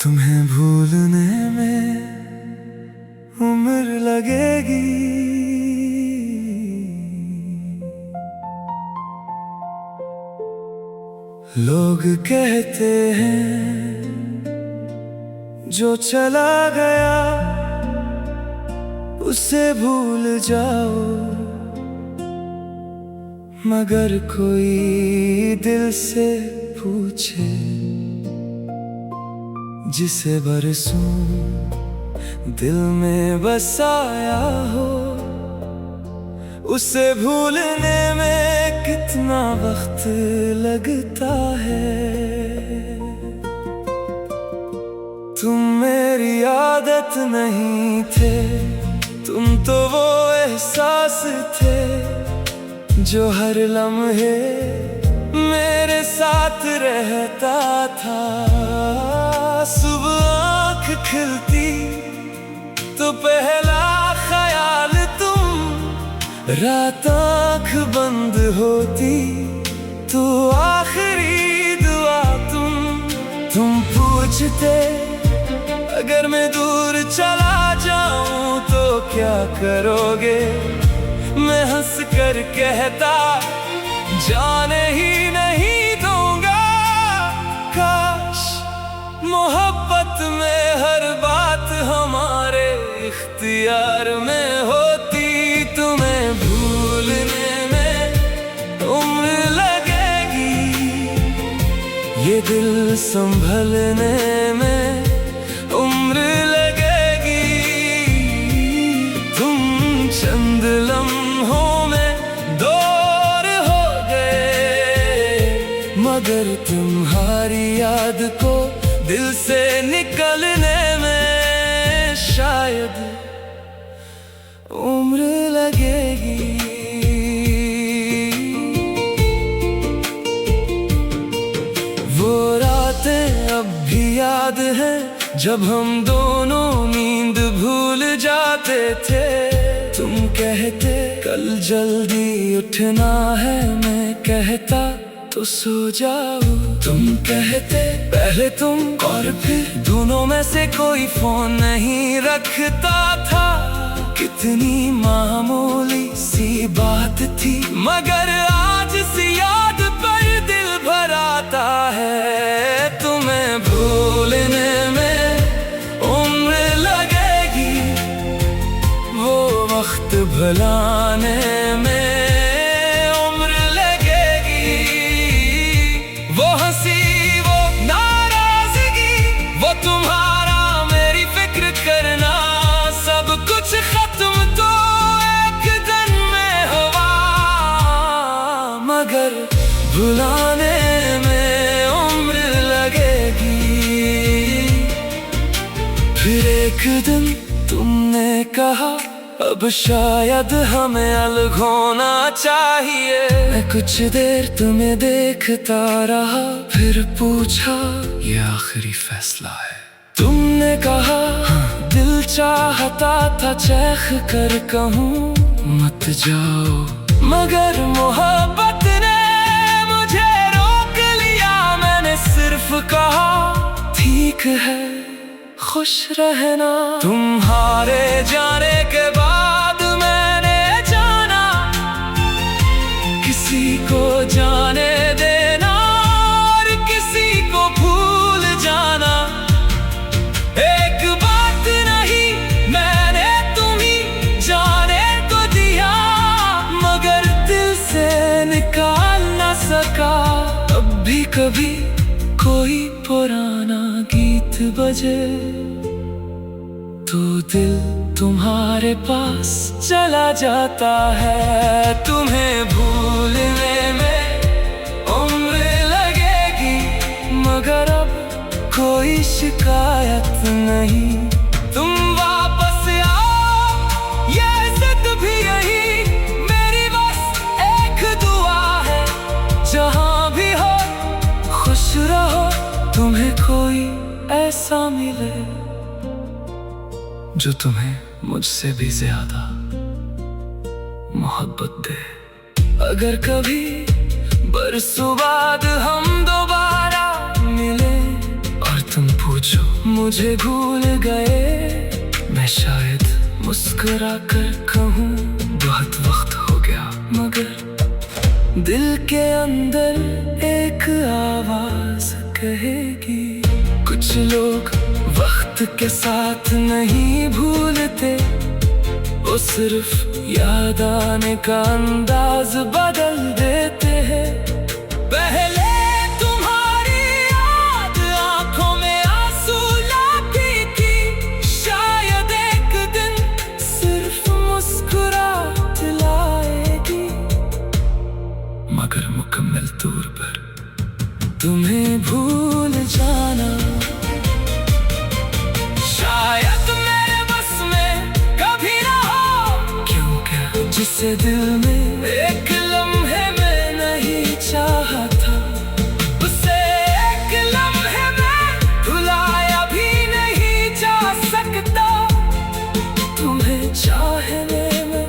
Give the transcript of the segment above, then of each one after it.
तुम्हें भूलने में उम्र लगेगी। लोग कहते हैं जो चला गया उसे भूल जाओ, मगर कोई दिल से पूछे जिसे बरसों दिल में बसाया हो, उसे भूलने में कितना वक्त लगता है। तुम मेरी आदत नहीं थे, तुम तो वो एहसास थे जो हर लम्हे मेरे साथ रहता था। सुबह आँख खिलती तो पहला ख्याल तुम, रात आँख बंद होती तो आखिरी दुआ तुम पूछते अगर मैं दूर चला जाऊं तो क्या करोगे। मैं हंस कर कहता जाने ही नहीं दूंगा। काश मोहब्बत में हर बात हमारे इख्तियार में होती। तुम्हें भूलने में उम्र लगेगी, ये दिल संभलने में उम्र लगेगी। तुम चंद लम्हों में दूर हो गए, मगर तुम्हारी याद को दिल से निकलने में शायद उम्र लगेगी। वो रातें अब भी याद हैं जब हम दोनों नींद भूल जाते थे। तुम कहते कल जल्दी उठना है, मैं कहता तो सो जाओ। तुम कहते पहले तुम और फिर दोनों में से कोई फोन नहीं रखता था। कितनी मामूली सी बात थी, मगर आज सी याद पर दिल भर आता है। तुम्हें भूलने में उम्र लगेगी, वो वक्त भुलाने में भुलाने में उम्र लगेगी। फिर एक दिन तुमने कहा अब शायद हमें अलग होना चाहिए। मैं कुछ देर तुम्हें देखता रहा, फिर पूछा ये आखिरी फैसला है। तुमने कहा दिल चाहता था चैख कर कहूँ मत जाओ, मगर मोहब्बत सिर्फ कहा ठीक है खुश रहना। तुम्हारे जाने के बाद मैंने जाना किसी को जाने देना और किसी को भूल जाना एक बात नहीं। मैंने तुम्हीं जाने को दिया, मगर दिल से निकाल ना सका। अब भी कभी कोई पुराना गीत बजे तो दिल तुम्हारे पास चला जाता है। तुम्हें भूलने में उम्र लगेगी, मगर अब कोई शिकायत नहीं। तुम वापस आओ ये जिद भी यही, मेरी बस एक दुआ है जहां भी हो खुश रहो। तुम्हें कोई ऐसा मिले जो तुम्हें मुझसे भी ज्यादा मोहब्बत दे। अगर कभी बरसों बाद हम दोबारा मिले और तुम पूछो मुझे भूल गए, मैं शायद मुस्कुरा कर कहूँ बहुत वक्त हो गया, मगर दिल के अंदर एक आवाज कहेगी। कुछ लोग वक्त के साथ नहीं भूलते, वो सिर्फ याद आने का अंदाज बदल देते हैं। पहले तुम्हारी याद आंखों में आंसू लाती थी, शायद एक दिन सिर्फ मुस्कुरा दिलाएगी, मगर मुकम्मल तौर पर तुम्हें भूल जाना शायद मेरे बस में कभी ना हो। क्योंकि जिसे दिल में एक लम्हे में नहीं चाहा था, उसे एक लम्हे में भुलाया भी नहीं जा सकता। तुम्हें चाहने में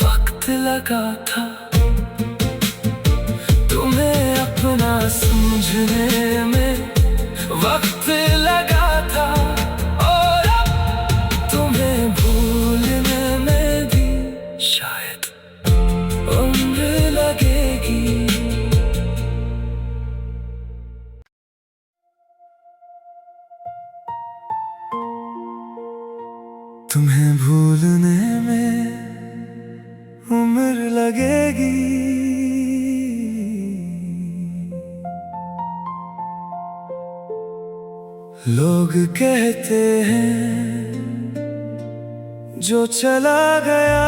वक्त लगा था, तुम्हें अपना समझने में वक्त लगा था, और अब तुम्हें भूलने में भी शायद उम्र लगेगी। तुम्हें भूलने में उम्र लगेगी। लोग कहते हैं जो चला गया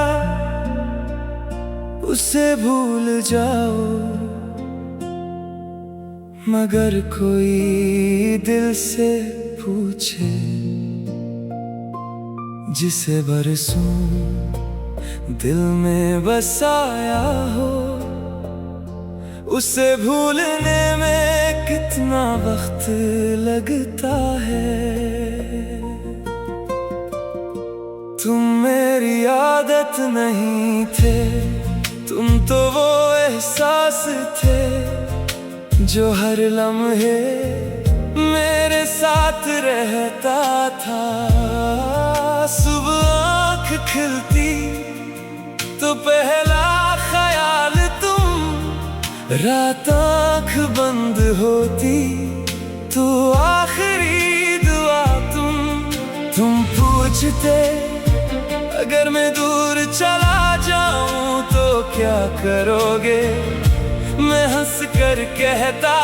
उसे भूल जाओ, मगर कोई दिल से पूछे जिसे बरसों दिल में बसाया हो, उसे भूलने में कितना वक्त लगता है। तुम मेरी आदत नहीं थे, तुम तो वो एहसास थे जो हर लम्हे मेरे साथ रहता था। सुबह आँख खिलती तो पहला ख्याल तुम, रात आँख बंद होती तो आखिरी दुआ तुम पूछते अगर मैं दूर चला जाऊं तो क्या करोगे। मैं हंस कर कहता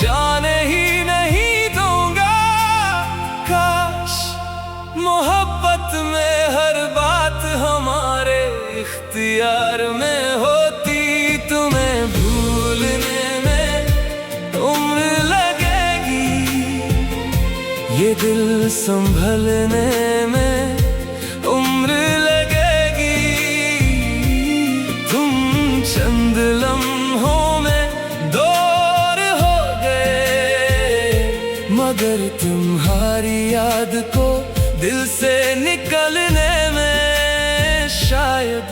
जाने ही नहीं दूंगा। काश मोहब्बत में हर बात हमारे इख्तियार में होती। तुम्हें भूलने में उम्र लगेगी, ये दिल संभलने में उम्र लगेगी। तुम चंद लम्हों में दूर हो गए, मगर तुम्हारी याद को दिल से निकलने में शायद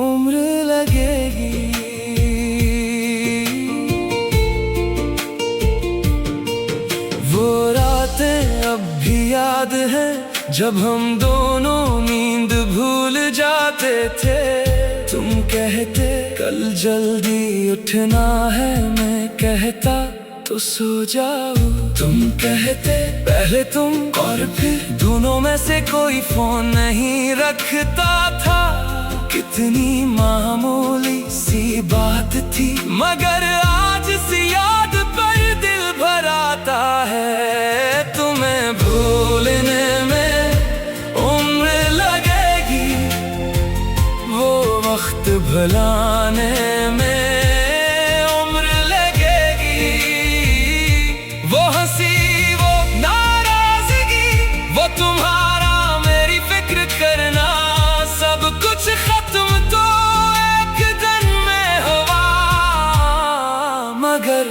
उम्र लगेगी। वो रातें अब भी याद हैं जब हम दोनों नींद भूल जाते थे। तुम कहते कल जल्दी उठना है, मैं कहता तो सो जाओ। तुम कहते पहले तुम और फिर दोनों में से कोई फोन नहीं रखता था। कितनी मामूली सी बात थी, मगर आज सी याद पर दिल भर आता है। तुम्हें भूलने में उम्र लगेगी, वो वक्त भुलाने में उम्र लगेगी। वो हंसी, वो नाराजगी, वो तुम्हारा मेरी फिक्र करना, सब कुछ खत्म तो एक दिन में हुआ, मगर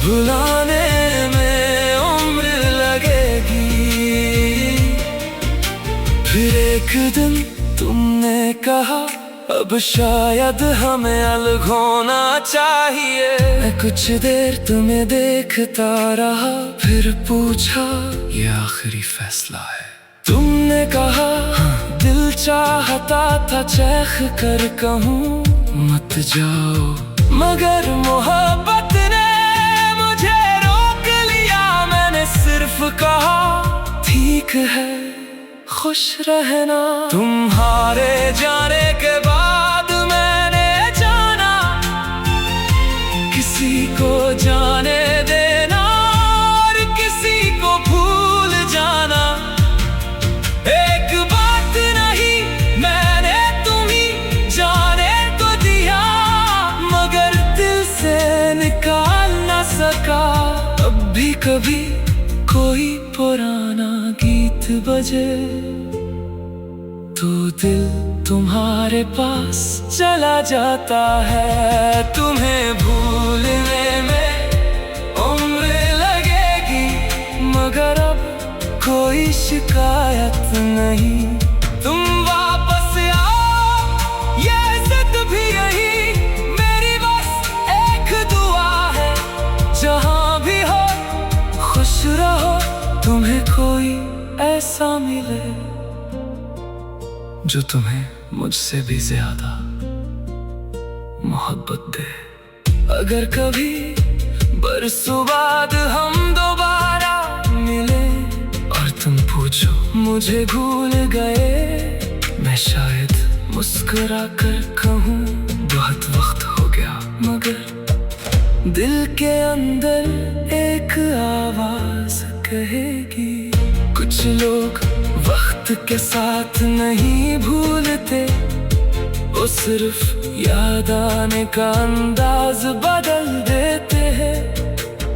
भुलाने में उम्र लगेगी। फिर एक दिन तुमने कहा अब शायद हमें अलग होना चाहिए। मैं कुछ देर तुम्हें देखता रहा, फिर पूछा ये आखिरी फैसला है। तुमने कहा दिल चाहता था चैख कर कहूँ मत जाओ, मगर मोहब्बत ने मुझे रोक लिया। मैंने सिर्फ कहा ठीक है खुश रहना। तुम्हारे जाने के बाद मैंने जाना किसी को जाने देना और किसी को भूल जाना एक बात नहीं। मैंने तुम्हीं जाने तो दिया, मगर दिल से निकाल ना सका। अब भी कभी कोई पुराना गीत बजे तो दिल तुम्हारे पास चला जाता है। तुम्हें भूलने में उम्र लगेगी, मगर अब कोई शिकायत नहीं। तुम वापस आओ ये जिद भी यही, मेरी बस एक दुआ है। जहां भी हो खुश रहो, तुम्हें कोई ऐसा मिले जो तुम्हें मुझसे भी ज्यादा मोहब्बत दे। अगर कभी बरसों बाद हम दोबारा मिले और तुम पूछो मुझे भूल गए, मैं शायद मुस्कुरा कर कहूँ बहुत वक्त हो गया। मगर दिल के अंदर एक आवाज कहेगी, कुछ लोग वक्त के साथ नहीं भूलते, वो सिर्फ याद आने का अंदाज बदल देते हैं।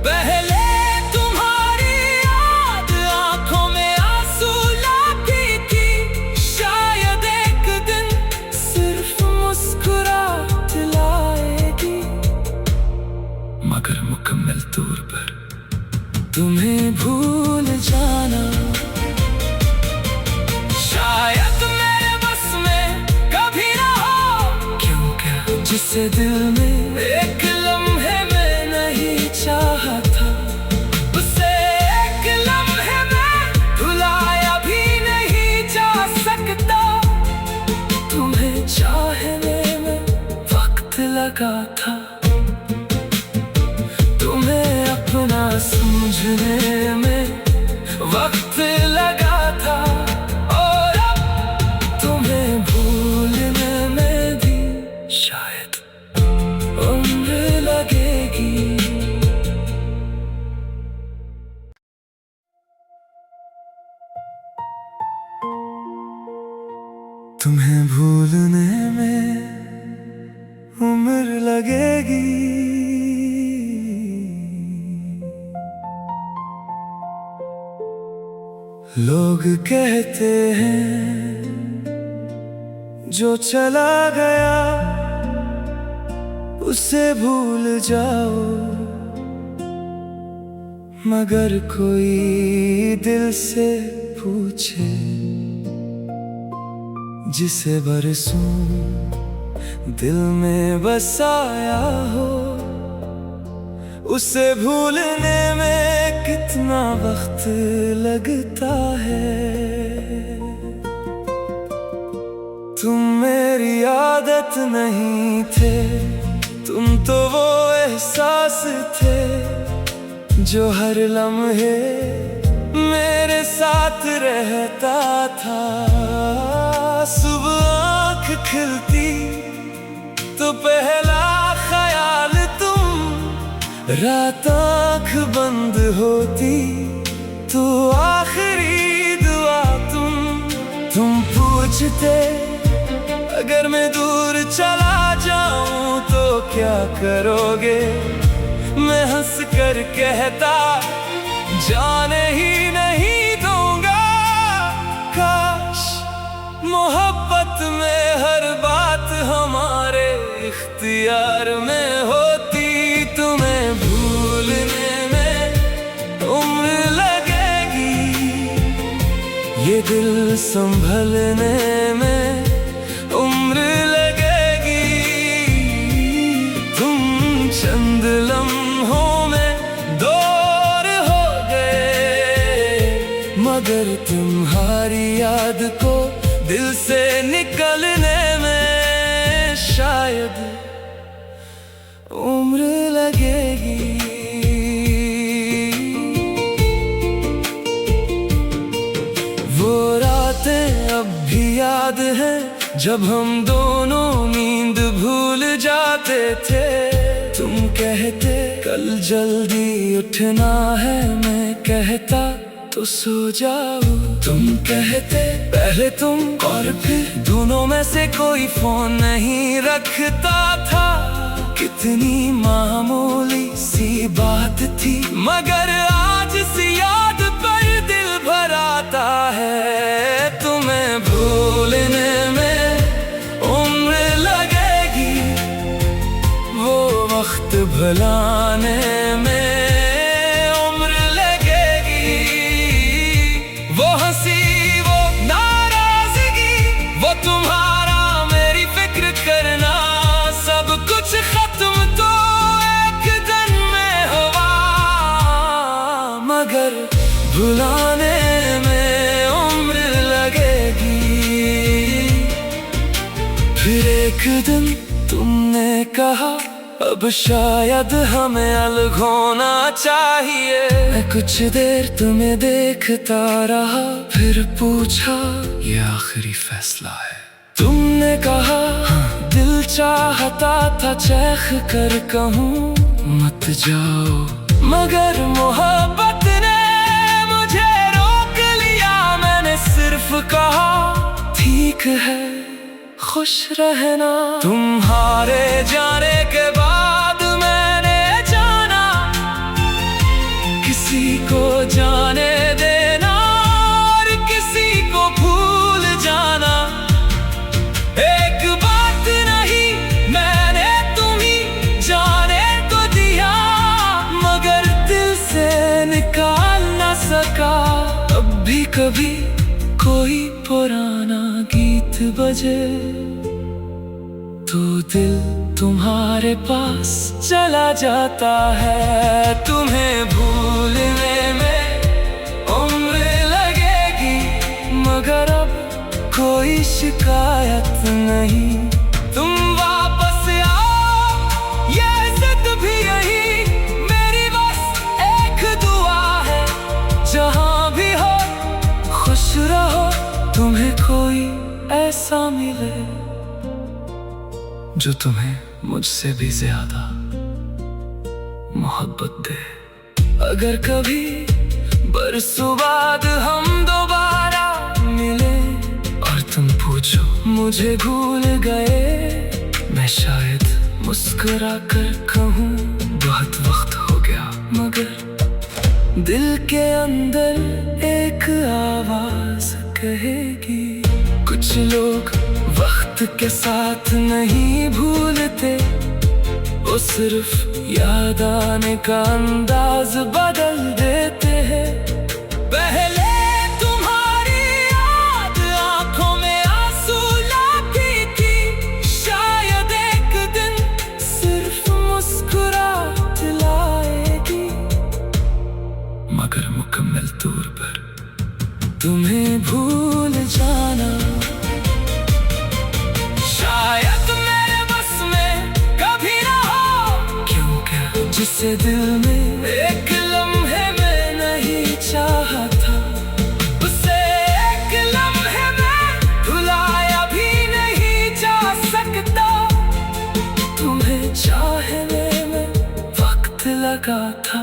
पहले तुम्हारी याद आंखों में आंसू लाती थी, शायद एक दिन सिर्फ मुस्कुराहट लाएगी, मगर मुकम्मल तौर पर तुम्हें भूल जाना शायद मेरे बस में कभी ना हो। क्योंकि जिसे दिल में एक लम्हे में नहीं चाहा था, उसे एक लम्हे में भुलाया भी नहीं जा सकता। तुम्हें चाहने में वक्त लगा था, तुम्हें अपना समझने में वक्त लगा था, और अब तुम्हें भूलने में भी शायद उम्र लगेगी। तुम्हें भूलने में उम्र लगेगी। लोग कहते हैं जो चला गया उसे भूल जाओ, मगर कोई दिल से पूछे जिसे बरसों दिल में बसाया हो, उसे भूलने में कितना वक्त लगता है। तुम मेरी आदत नहीं थे, तुम तो वो एहसास थे जो हर लम्हे मेरे साथ रहता था। सुबह आँख खिलती तो पहला ख्याल तुम, रात आँख बंद होती तो आखिरी दुआ तुम पूछते अगर मैं दूर चला जाऊं तो क्या करोगे। मैं हंस कर कहता जाने ही नहीं दूंगा। काश मोहब्बत में हर बात हमारे इख्तियार में होती। तुम्हें भूलने में उम्र लगेगी, ये दिल संभलने में उम्र लगेगी। चंद लम्हों में दूर हो गए, मगर तुम्हारी याद को दिल से निकलने में शायद उम्र लगेगी। वो रातें अब भी याद है जब हम दोनों नींद भूल जाते थे। तुम कहते कल जल्दी उठना है, मैं कहता तो सो जाओ। तुम कहते पहले तुम और फिर दोनों में से कोई फोन नहीं रखता था। कितनी मामूली सी बात थी, मगर आज सी याद पर दिल भर आता है। तुम्हें भूलने में उम्र लगेगी, वो वक्त भुलाने में उम्र लगेगी। वो हंसी, वो नाराजगी, वो तुम्हारा मेरी फिक्र करना, सब कुछ खत्म तो एक दिन में हुआ, मगर भुलाने में उम्र लगेगी। फिर एक दिन तुमने कहा अब शायद हमें अलग होना चाहिए। मैं कुछ देर तुम्हें देखता रहा, फिर पूछा ये आखिरी फैसला है। तुमने कहा दिल चाहता था चैख कर कहूँ मत जाओ, मगर मोहब्बत ने मुझे रोक लिया। मैंने सिर्फ कहा ठीक है खुश रहना। तुम्हारे जाने के बाद मैंने जाना किसी को जाने देना और किसी को भूल जाना एक बात नहीं। मैंने तुम्हीं जाने तो दिया, मगर दिल से निकाल ना सका। अब भी कभी कोई पुराना गीत बजे तो दिल तुम्हारे पास चला जाता है। तुम्हें भूलने में उम्र लगेगी, मगर अब कोई शिकायत नहीं। तुम वापस आओ, ये जिद भी यही मेरी बस एक दुआ है। जहां भी हो खुश रहो, तुम्हें कोई ऐसा मिले जो तुम्हें मुझसे भी ज्यादा मोहब्बत दे। अगर कभी बरसों बाद हम दोबारा मिले और तुम पूछो मुझे भूल गए, मैं शायद मुस्कुरा कर कहूँ बहुत वक्त हो गया, मगर दिल के अंदर एक आवाज कहेगी। कुछ लोग वक्त के साथ नहीं भूलते, वो सिर्फ याद आने का अंदाज बदल देते हैं। पहले तुम्हारी याद आंखों में आंसू लाती थी, शायद एक दिन सिर्फ मुस्कुरा दिलाएगी, मगर मुकम्मल तौर पर तुम्हें भूल जाना शायद मेरे बस में कभी ना हो। क्योंकि जिसे दिल में एक लम्हे में नहीं चाहा था, उसे एक लम्हे में भुलाया भी नहीं जा सकता। तुम्हें चाहने में वक्त लगा था,